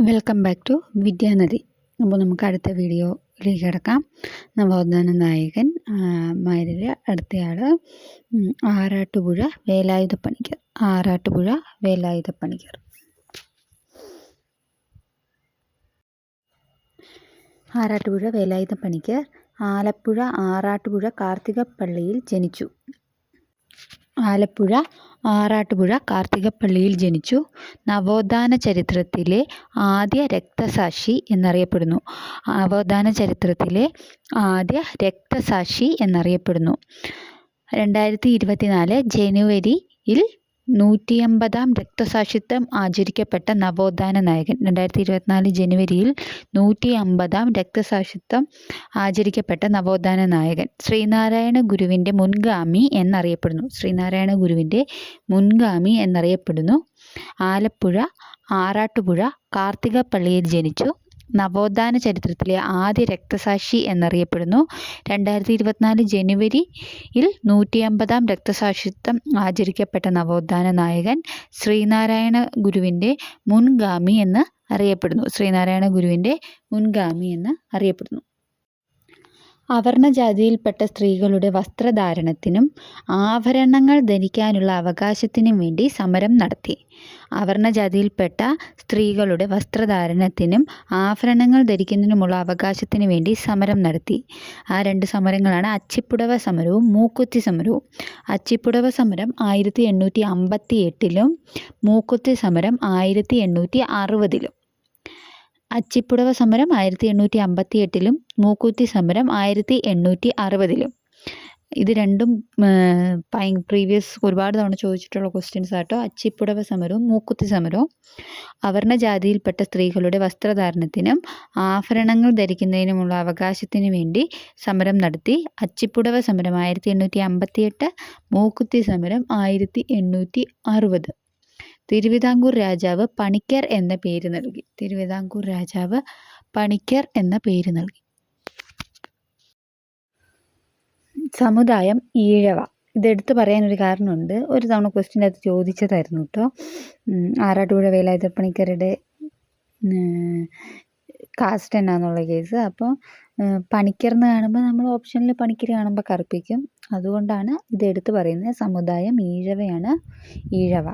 Welcome back to വിദ്യാനദി. അപ്പോൾ നമുക്ക് അടുത്ത വീഡിയോയിലേക്ക് കിടക്കാം. നവോത്ഥാന നായകൻ മാരിൽ അടുത്തയാൾ ആറാട്ടുപുഴ വേലായുധപ്പണിക്കർ. ആറാട്ടുപുഴ വേലായുധപ്പണിക്കർ. ആറാട്ടുപുഴ വേലായുധപ്പണിക്കർ ആലപ്പുഴ ആറാട്ടുപുഴ കാർത്തികപ്പള്ളിയിൽ ജനിച്ചു. ആലപ്പുഴ ആറാട്ടുപുഴ കാർത്തികപ്പള്ളിയിൽ ജനിച്ചു. നവോത്ഥാന ചരിത്രത്തിലെ ആദ്യ രക്തസാക്ഷി എന്നറിയപ്പെടുന്നു. നവോത്ഥാന ചരിത്രത്തിലെ ആദ്യ രക്തസാക്ഷി എന്നറിയപ്പെടുന്നു. 2024 ജനുവരിയിൽ 150-ാം രക്തസാക്ഷിത്വം ആചരിക്കപ്പെട്ട നവോത്ഥാന നായകൻ. 2024 ജനുവരിയിൽ 150-ാം രക്തസാക്ഷിത്വം ആചരിക്കപ്പെട്ട നവോത്ഥാന നായകൻ ശ്രീനാരായണ ഗുരുവിൻ്റെ മുൻഗാമി എന്നറിയപ്പെടുന്നു. ശ്രീനാരായണ ഗുരുവിൻ്റെ മുൻഗാമി എന്നറിയപ്പെടുന്നു. ആലപ്പുഴ ആറാട്ടുപുഴ കാർത്തികപ്പള്ളിയിൽ ജനിച്ചു. നവോത്ഥാന ചരിത്രത്തിലെ ആദ്യ രക്തസാക്ഷി എന്നറിയപ്പെടുന്നു. 2024 ജനുവരിയിൽ 150-ാം രക്തസാക്ഷിത്വം ആചരിക്കപ്പെട്ട നവോത്ഥാന നായകൻ ശ്രീനാരായണ ഗുരുവിൻ്റെ മുൻഗാമി എന്ന് അറിയപ്പെടുന്നു. ശ്രീനാരായണ ഗുരുവിൻ്റെ മുൻഗാമി എന്ന് അറിയപ്പെടുന്നു. അവർണജാതിയിൽപ്പെട്ട സ്ത്രീകളുടെ വസ്ത്രധാരണത്തിനും ആഭരണങ്ങൾ ധരിക്കാനുള്ള അവകാശത്തിനും വേണ്ടി സമരം നടത്തി. അവർണജാതിയിൽപ്പെട്ട സ്ത്രീകളുടെ വസ്ത്രധാരണത്തിനും ആഭരണങ്ങൾ ധരിക്കുന്നതിനുമുള്ള അവകാശത്തിനു വേണ്ടി സമരം നടത്തി. ആ രണ്ട് സമരങ്ങളാണ് അച്ചിപ്പുടവ സമരവും മൂക്കുത്തി സമരവും. അച്ചിപ്പുടവ സമരം 1858-ലും മൂക്കുത്തി സമരം 1860-ലും. അച്ചിപ്പുടവ സമരം 1858-ലും മൂക്കുത്തി സമരം 1860-ലും. ഇത് രണ്ടും പ്രീവിയസ് ഒരുപാട് തവണ ചോദിച്ചിട്ടുള്ള ക്വസ്റ്റ്യൻസ് ആട്ടോ. അച്ചിപ്പുടവ സമരവും മൂക്കുത്തി സമരവും അവർണജാതിയിൽപ്പെട്ട സ്ത്രീകളുടെ വസ്ത്രധാരണത്തിനും ആഭരണങ്ങൾ ധരിക്കുന്നതിനുമുള്ള അവകാശത്തിനു വേണ്ടി സമരം നടത്തി. അച്ചിപ്പുടവ സമരം 1858, മൂക്കുത്തി സമരം 1860. തിരുവിതാംകൂർ രാജാവ് പണിക്കർ എന്ന പേര് നൽകി. തിരുവിതാംകൂർ രാജാവ് പണിക്കർ എന്ന പേര് നൽകി. സമുദായം ഈഴവ. ഇതെടുത്ത് പറയാനൊരു കാരണമുണ്ട്. ഒരു തവണ ക്വസ്റ്റ്യൻ അത് ചോദിച്ചതായിരുന്നു കേട്ടോ. ആറാട്ടുപുഴ വേലായുധപ്പണിക്കരുടെ കാസ്റ്റ് എന്നാന്നുള്ള കേസ്. അപ്പോൾ പണിക്കർ എന്ന് കാണുമ്പോൾ നമ്മൾ ഓപ്ഷനിൽ പണിക്കർ കാണുമ്പോൾ കറുപ്പിക്കും. അതുകൊണ്ടാണ് ഇത് എടുത്ത് പറയുന്നത്. സമുദായം ഈഴവയാണ്. ഈഴവ.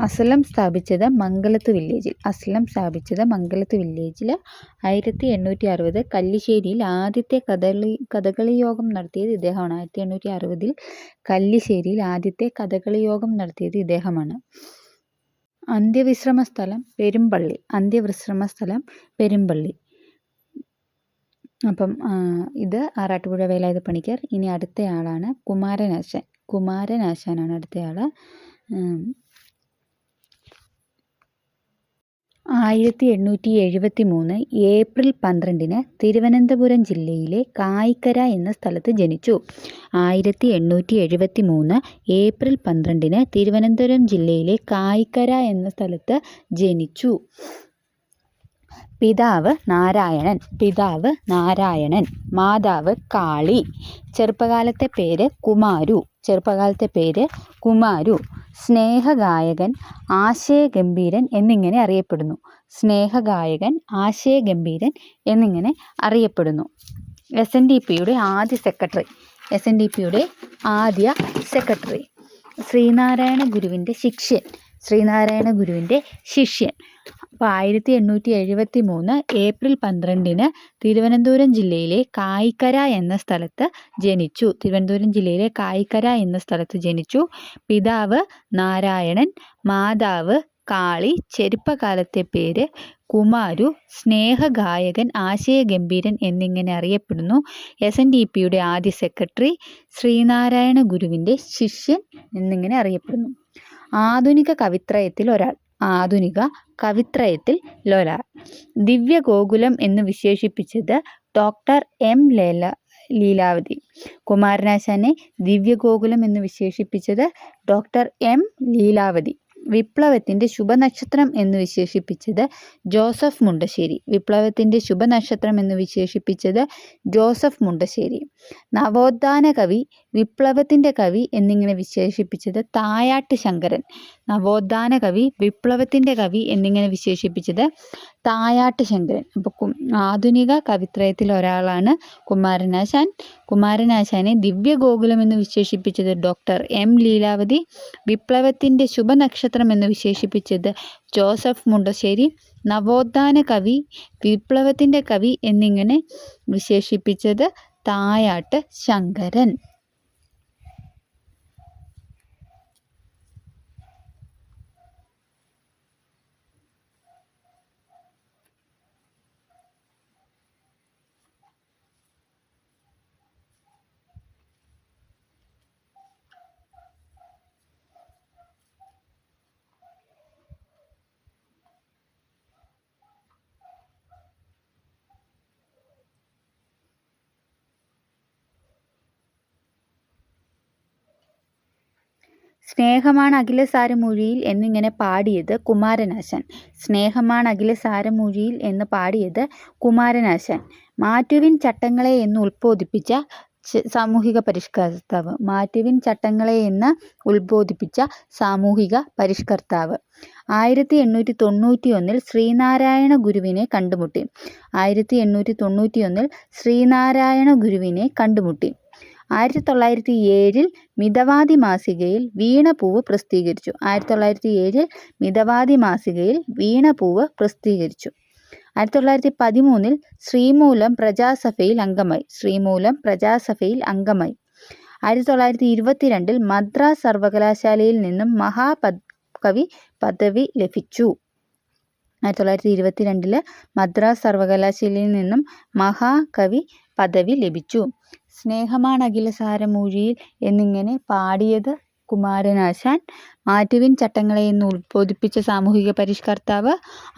അസ്ലം സ്ഥാപിച്ചത് മംഗലത്ത് വില്ലേജിൽ. അസ്ലം സ്ഥാപിച്ചത് മംഗലത്ത് വില്ലേജിൽ. 1860 കല്ലിശ്ശേരിയിൽ ആദ്യത്തെ കഥകളി യോഗം നടത്തിയത് ഇദ്ദേഹമാണ്. 1860 കല്ലിശ്ശേരിയിൽ ആദ്യത്തെ കഥകളി യോഗം നടത്തിയത് ഇദ്ദേഹമാണ്. അന്ത്യവിശ്രമ സ്ഥലം പെരുമ്പള്ളി. അന്ത്യവിശ്രമ സ്ഥലം പെരുമ്പള്ളി. അപ്പം ഇത് ആറാട്ടുപുഴ വേലായുധപ്പണിക്കർ. ഇനി അടുത്തയാളാണ് കുമാരനാശാൻ. കുമാരനാശാനാണ് അടുത്തയാൾ. 1873 ഏപ്രിൽ 12 തിരുവനന്തപുരം ജില്ലയിലെ കായിക്കര എന്ന സ്ഥലത്ത് ജനിച്ചു. 1873 ഏപ്രിൽ 12 തിരുവനന്തപുരം ജില്ലയിലെ കായിക്കര എന്ന സ്ഥലത്ത് ജനിച്ചു. പിതാവ് നാരായണൻ. പിതാവ് നാരായണൻ. മാതാവ് കാളി. ചെറുപ്പകാലത്തെ പേര് കുമാരു. ചെറുപ്പകാലത്തെ പേര് കുമാരു. സ്നേഹഗായകൻ, ആശയഗംഭീരൻ എന്നിങ്ങനെ അറിയപ്പെടുന്നു. സ്നേഹഗായകൻ, ആശയഗംഭീരൻ എന്നിങ്ങനെ അറിയപ്പെടുന്നു. SNDPയുടെ ആദ്യ സെക്രട്ടറി. SNDPയുടെ ആദ്യ സെക്രട്ടറി. ശ്രീനാരായണ ഗുരുവിൻ്റെ ശിഷ്യൻ. ശ്രീനാരായണ ഗുരുവിൻ്റെ ശിഷ്യൻ. അപ്പോൾ 1873 ഏപ്രിൽ 12 തിരുവനന്തപുരം ജില്ലയിലെ കായിക്കര എന്ന സ്ഥലത്ത് ജനിച്ചു. തിരുവനന്തപുരം ജില്ലയിലെ കായിക്കര എന്ന സ്ഥലത്ത് ജനിച്ചു. പിതാവ് നാരായണൻ, മാതാവ് കാളി. ചെറുപ്പകാലത്തെ പേര് കുമാരു. സ്നേഹഗായകൻ, ആശയഗംഭീരൻ എന്നിങ്ങനെ അറിയപ്പെടുന്നു. SNDPയുടെ ആദ്യ സെക്രട്ടറി. ശ്രീനാരായണ ഗുരുവിൻ്റെ ശിഷ്യൻ എന്നിങ്ങനെ അറിയപ്പെടുന്നു. ആധുനിക കവിത്രയത്തിൽ ഒരാൾ. ആധുനിക കവിത്രയത്തിൽ ഒരാൾ. ദിവ്യഗോകുലം എന്ന് വിശേഷിപ്പിച്ചത് ഡോക്ടർ M ലീലാവതി. കുമാരനാശാനെ ദിവ്യഗോകുലം എന്ന് വിശേഷിപ്പിച്ചത് ഡോക്ടർ M ലീലാവതി. വിപ്ലവത്തിൻ്റെ ശുഭനക്ഷത്രം എന്ന് വിശേഷിപ്പിച്ചത് ജോസഫ് മുണ്ടശ്ശേരി. വിപ്ലവത്തിൻ്റെ ശുഭനക്ഷത്രം എന്ന് വിശേഷിപ്പിച്ചത് ജോസഫ് മുണ്ടശ്ശേരി. നവോത്ഥാന കവി വിപ്ലവത്തിൻ്റെ കവി എന്നിങ്ങനെ വിശേഷിപ്പിച്ചത് തായാട്ട് ശങ്കരൻ. നവോത്ഥാന കവി, വിപ്ലവത്തിൻ്റെ കവി എന്നിങ്ങനെ വിശേഷിപ്പിച്ചത് തായാട്ട് ശങ്കരൻ. അപ്പോൾ ആധുനിക കവിത്രയത്തിൽ ഒരാളാണ് കുമാരനാശാൻ. കുമാരനാശാനെ ദിവ്യഗോകുലം എന്ന് വിശേഷിപ്പിച്ചത് ഡോക്ടർ എം ലീലാവതി. വിപ്ലവത്തിൻ്റെ ശുഭനക്ഷത്രം എന്ന് വിശേഷിപ്പിച്ചത് ജോസഫ് മുണ്ടശ്ശേരി. നവോത്ഥാന കവി, വിപ്ലവത്തിൻ്റെ കവി എന്നിങ്ങനെ വിശേഷിപ്പിച്ചത് തായാട്ട് ശങ്കരൻ. സ്നേഹമാണ് അഖിലസാരമൊഴിയിൽ എന്നിങ്ങനെ പാടിയത് കുമാരനാശാൻ. സ്നേഹമാണ് അഖിലസാരമൊഴിയിൽ എന്ന് പാടിയത് കുമാരനാശാൻ. മാറ്റുവിൻ ചട്ടങ്ങളെ എന്ന് ഉത്ബോധിപ്പിച്ച സാമൂഹിക പരിഷ്കർത്താവ്. മാറ്റുവിൻ ചട്ടങ്ങളെ എന്ന് ഉത്ബോധിപ്പിച്ച സാമൂഹിക പരിഷ്കർത്താവ്. 1891 ശ്രീനാരായണ ഗുരുവിനെ കണ്ടുമുട്ടി. 1891 ശ്രീനാരായണ ഗുരുവിനെ കണ്ടുമുട്ടി. 1907 മിതവാദി മാസികയിൽ വീണപൂവ് പ്രസിദ്ധീകരിച്ചു. 1907 മിതവാദി മാസികയിൽ വീണപൂവ് പ്രസിദ്ധീകരിച്ചു. 1913 ശ്രീമൂലം പ്രജാസഭയിൽ അംഗമായി. ശ്രീമൂലം പ്രജാസഭയിൽ അംഗമായി. 1922 മദ്രാസ് സർവകലാശാലയിൽ നിന്നും മഹാകവി പദവി ലഭിച്ചു. 1922 മദ്രാസ് സർവകലാശാലയിൽ നിന്നും മഹാകവി പദവി ലഭിച്ചു. സ്നേഹമാണ് അഖിലസാരമൊഴിയിൽ എന്നിങ്ങനെ പാടിയത് കുമാരനാശാൻ. മാറ്റുവിൻ ചട്ടങ്ങളെ എന്ന് ഉത്ബോധിപ്പിച്ച സാമൂഹിക പരിഷ്കർത്താവ്.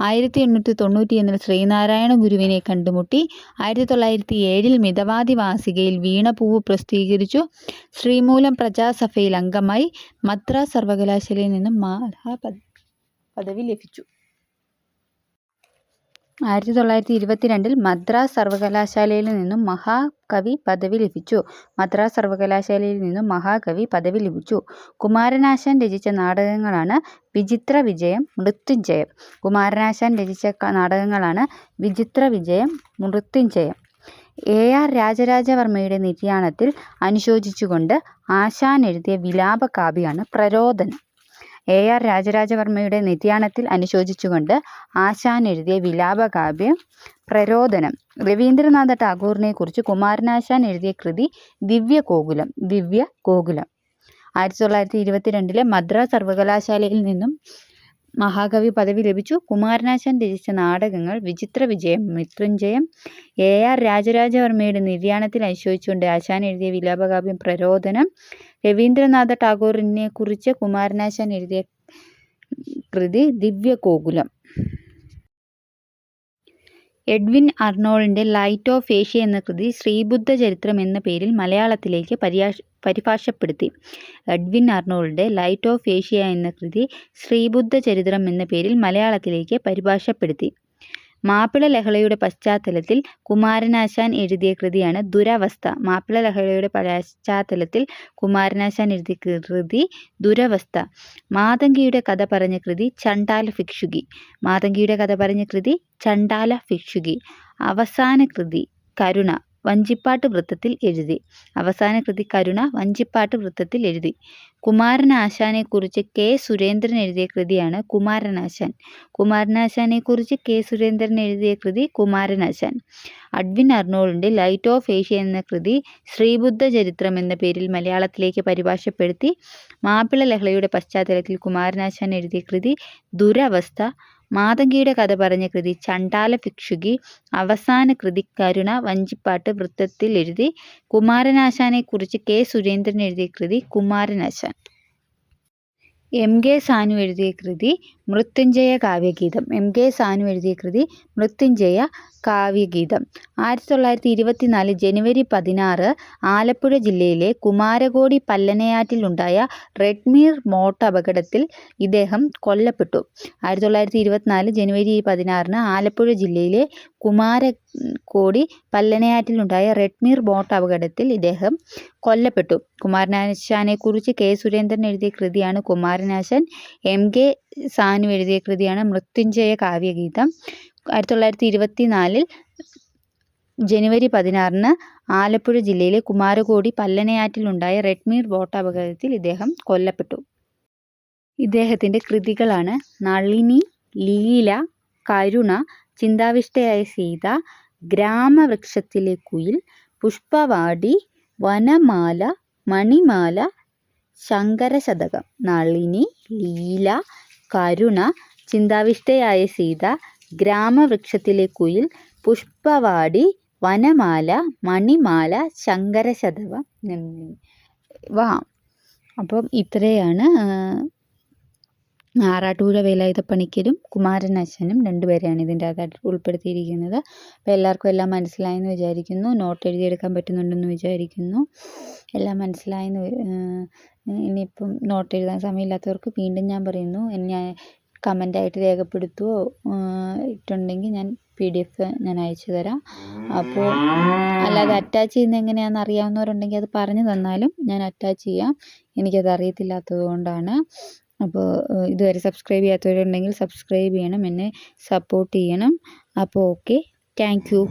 1891 ശ്രീനാരായണ ഗുരുവിനെ കണ്ടുമുട്ടി. 1907 മിതവാദി മാസികയിൽ വീണപൂവ് പ്രസിദ്ധീകരിച്ചു. ശ്രീമൂലം പ്രജാസഭയിൽ അംഗമായി. മദ്രാസ് സർവകലാശാലയിൽ നിന്നും പദവി ലഭിച്ചു. 1922 മദ്രാസ് സർവകലാശാലയിൽ നിന്നും മഹാകവി പദവി ലഭിച്ചു. മദ്രാസ് സർവകലാശാലയിൽ നിന്നും മഹാകവി പദവി ലഭിച്ചു. കുമാരനാശാൻ രചിച്ച നാടകങ്ങളാണ് വിചിത്ര വിജയം, മൃത്യുഞ്ജയം. കുമാരനാശാൻ രചിച്ച നാടകങ്ങളാണ് വിചിത്ര വിജയം, മൃത്യുഞ്ജയം. AR രാജരാജവർമ്മയുടെ നിര്യാണത്തിൽ അനുശോചിച്ചുകൊണ്ട് ആശാൻ എഴുതിയ വിലാപകാവ്യമാണ് പ്രരോദനം. AR രാജരാജവർമ്മയുടെ നിര്യാണത്തിൽ അനുശോചിച്ചുകൊണ്ട് ആശാൻ എഴുതിയ വിലാപകാവ്യം പ്രരോദനം. രവീന്ദ്രനാഥ ടാഗോറിനെ കുറിച്ച് കുമാരനാശാൻ എഴുതിയ കൃതി ദിവ്യഗോകുലം. ദിവ്യഗോകുലം. 1922 മദ്രാസ് സർവകലാശാലയിൽ നിന്നും മഹാകവി പദവി ലഭിച്ചു. കുമാരനാശാൻ രചിച്ച നാടകങ്ങൾ വിചിത്ര വിജയം, മൃത്യുഞ്ജയം. AR രാജരാജവർമ്മയുടെ നിര്യാണത്തിൽ അനുശോചിച്ചുകൊണ്ട് ആശാൻ എഴുതിയ വിലാപകാവ്യം പ്രരോദനം. രവീന്ദ്രനാഥ ടാഗോറിനെ കുറിച്ച് കുമാരനാശാൻ എഴുതിയ കൃതി ദിവ്യഗോകുലം. എഡ്വിൻ അർണോൾഡിൻ്റെ ലൈറ്റ് ഓഫ് ഏഷ്യ എന്ന കൃതി ശ്രീബുദ്ധ ചരിത്രം എന്ന പേരിൽ മലയാളത്തിലേക്ക് പരിഭാഷപ്പെടുത്തി. Edwin Arnold light of Asia എന്ന കൃതി ശ്രീബുദ്ധ ചരിത്രം എന്ന പേരിൽ മലയാളത്തിലേക്ക് പരിഭാഷപ്പെടുത്തി. മാപ്പിള ലഹളയുടെ പശ്ചാത്തലത്തിൽ കുമാരനാശാൻ എഴുതിയ കൃതിയാണ് ദുരവസ്ഥ. മാപ്പിള ലഹളയുടെ പശ്ചാത്തലത്തിൽ കുമാരനാശാൻ എഴുതിയ കൃതി ദുരവസ്ഥ. മാതങ്കിയുടെ കഥ പറഞ്ഞ കൃതി ചണ്ടാല ഭിക്ഷുകി. മാതങ്കിയുടെ കഥ പറഞ്ഞ കൃതി ചണ്ടാല ഭിക്ഷുകി. അവസാന കൃതി കരുണ വഞ്ചിപ്പാട്ട് വൃത്തത്തിൽ എഴുതി. അവസാന കൃതി കരുണ വഞ്ചിപ്പാട്ട് വൃത്തത്തിൽ എഴുതി. കുമാരനാശാനെക്കുറിച്ച് K. സുരേന്ദ്രൻ എഴുതിയ കൃതിയാണ് കുമാരനാശാൻ. കുമാരനാശാനെക്കുറിച്ച് K. സുരേന്ദ്രൻ എഴുതിയ കൃതി കുമാരനാശാൻ. എഡ്വിൻ അർണോൾഡിൻ്റെ ലൈറ്റ് ഓഫ് ഏഷ്യ എന്ന കൃതി ശ്രീബുദ്ധ ചരിത്രം എന്ന പേരിൽ മലയാളത്തിലേക്ക് പരിഭാഷപ്പെടുത്തി. മാപ്പിള ലഹളയുടെ പശ്ചാത്തലത്തിൽ കുമാരനാശാൻ എഴുതിയ കൃതി ദുരവസ്ഥ. മാതങ്കിയുടെ കഥ പറഞ്ഞ കൃതി ചണ്ടാല ഭിക്ഷുകി. അവസാന കൃതി കരുണ വഞ്ചിപ്പാട്ട് വൃത്തത്തിൽ എഴുതി. കുമാരനാശാനെക്കുറിച്ച് K. സുരേന്ദ്രൻ എഴുതിയ കൃതി കുമാരനാശാൻ. MK സാനു എഴുതിയ കൃതി മൃത്യുഞ്ജയ കാവ്യഗീതം. MK സാനു എഴുതിയ കൃതി മൃത്യുഞ്ജയ കാവ്യഗീതം. 1924 ജനുവരി 16 ആലപ്പുഴ ജില്ലയിലെ കുമാരകോടി പല്ലനയാറ്റിലുണ്ടായ റെഡ്മീർ ബോട്ട് അപകടത്തിൽ ഇദ്ദേഹം കൊല്ലപ്പെട്ടു. 1924 ജനുവരി 16 ആലപ്പുഴ ജില്ലയിലെ കുമാരകോടി പല്ലനയാറ്റിലുണ്ടായ റെഡ്മീർ ബോട്ട് അപകടത്തിൽ ഇദ്ദേഹം കൊല്ലപ്പെട്ടു. കുമാരനാശാനെക്കുറിച്ച് കെ. സുരേന്ദ്രൻ എഴുതിയ കൃതിയാണ് കുമാരനാശാൻ. എം. കെ. സാനു എഴുതിയ കൃതിയാണ് മൃത്യുഞ്ജയ കാവ്യഗീതം. 1924 ജനുവരി 16 ആലപ്പുഴ ജില്ലയിലെ കുമാരകോടി പല്ലനയാറ്റിലുണ്ടായ റെഡ്മീർ ബോട്ടപകടത്തിൽ ഇദ്ദേഹം കൊല്ലപ്പെട്ടു. ഇദ്ദേഹത്തിൻ്റെ കൃതികളാണ് നളിനി, ലീല, കരുണ, ചിന്താവിഷ്ടയായ സീത, ഗ്രാമവൃക്ഷത്തിലെ കുയിൽ, പുഷ്പവാടി, വനമാല, മണിമാല, ശങ്കരശതകം. നളിനി, ലീല, കരുണ, ചിന്താവിഷ്ടയായ സീത, ഗ്രാമവൃക്ഷത്തിലെ കുയിൽ, പുഷ്പവാടി, വനമാല, മണിമാല, ശങ്കരശതകം എന്നിവ. അപ്പം ഇത്രയാണ് ആറാട്ടുപുഴ വേലായുധപ്പണിക്കരും കുമാരനാശാനും രണ്ടുപേരെയാണ് ഇതിൻ്റെ അകത്ത് ഉൾപ്പെടുത്തിയിരിക്കുന്നത്. അപ്പോൾ എല്ലാവർക്കും എല്ലാം മനസ്സിലായെന്ന് വിചാരിക്കുന്നു. നോട്ട് എഴുതിയെടുക്കാൻ പറ്റുന്നുണ്ടെന്ന് വിചാരിക്കുന്നു. എല്ലാം മനസ്സിലായെന്ന് ഇനിയിപ്പം നോട്ട് എഴുതാൻ സമയമില്ലാത്തവർക്ക് വീണ്ടും ഞാൻ പറയുന്നു, ഞാൻ കമൻ്റായിട്ട് രേഖപ്പെടുത്തുമോ ഇട്ടുണ്ടെങ്കിൽ ഞാൻ PDF ഞാൻ അയച്ചു തരാം. അപ്പോൾ അല്ലാതെ അറ്റാച്ച് ചെയ്യുന്നത് എങ്ങനെയാണെന്ന് അറിയാവുന്നവരുണ്ടെങ്കിൽ അത് പറഞ്ഞു തന്നാലും ഞാൻ അറ്റാച്ച് ചെയ്യാം. എനിക്കത് അറിയത്തില്ലാത്തത് കൊണ്ടാണ്. അപ്പോൾ ഇതുവരെ സബ്സ്ക്രൈബ് ചെയ്യാത്തവരുണ്ടെങ്കിൽ സബ്സ്ക്രൈബ് ചെയ്യണം, എന്നെ സപ്പോർട്ട് ചെയ്യണം. അപ്പോൾ ഓക്കെ, താങ്ക് യു.